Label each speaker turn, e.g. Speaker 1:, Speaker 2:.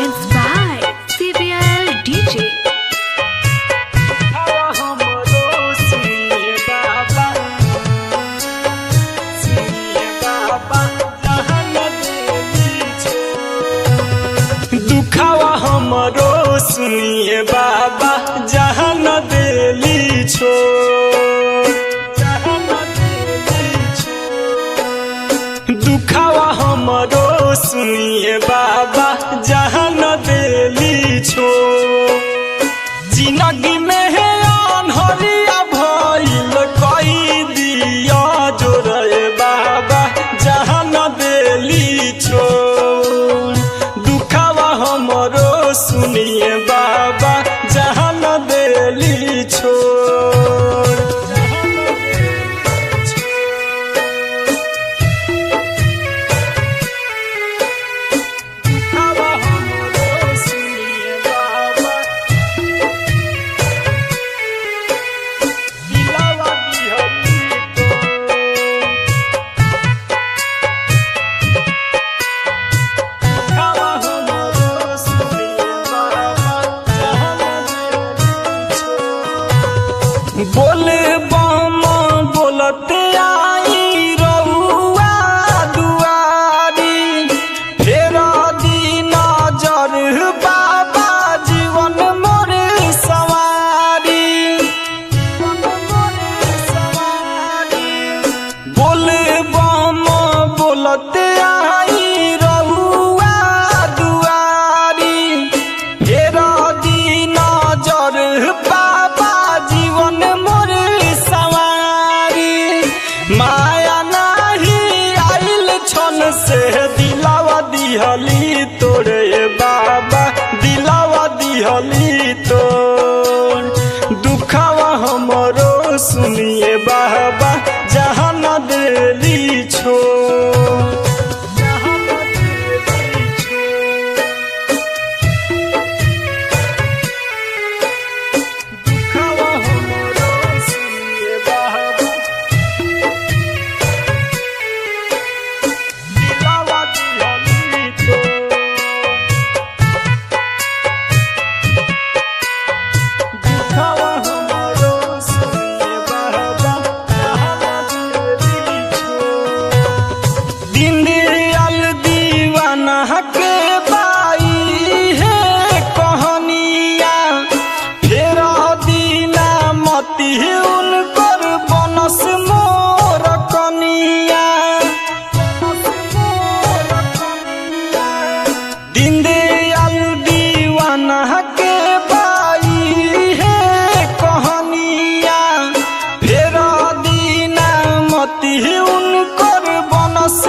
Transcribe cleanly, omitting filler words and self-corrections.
Speaker 1: It's by CBL DJ.
Speaker 2: दुखावा हमरो सुनिए बाबा जहान देली छो दुखावा हमरो सुनिए बाबा जहान देली छो जिंदगी में है अनहरिया भइल कई दिया जोरे बाबा जहान देली छो हमरो सुनिए बाबा जहान देली छोड़ हमरो सुनिए बाबा दिलावा दिहली बोले बम बोलते आई रउआ दुआरी फेर दिन नजर बाबा जीवन मोर सवारी बोले बम बोलते आई रउआ दुआरी फेर दिन नजर बाबा जीवन मोर सवारी माया नाही आइल छन से दिलावा दिहली तोरे बाबा दिलावा दिहली तोर दुखावा हमरो सुनिए बाबा जहान देली छो के बाई है कहनिया फेर दीना मती उनकर बनस मोर कनिया दिन दयाल दीवाना के बाई है कहनिया फेर दीना मती उनकर बनस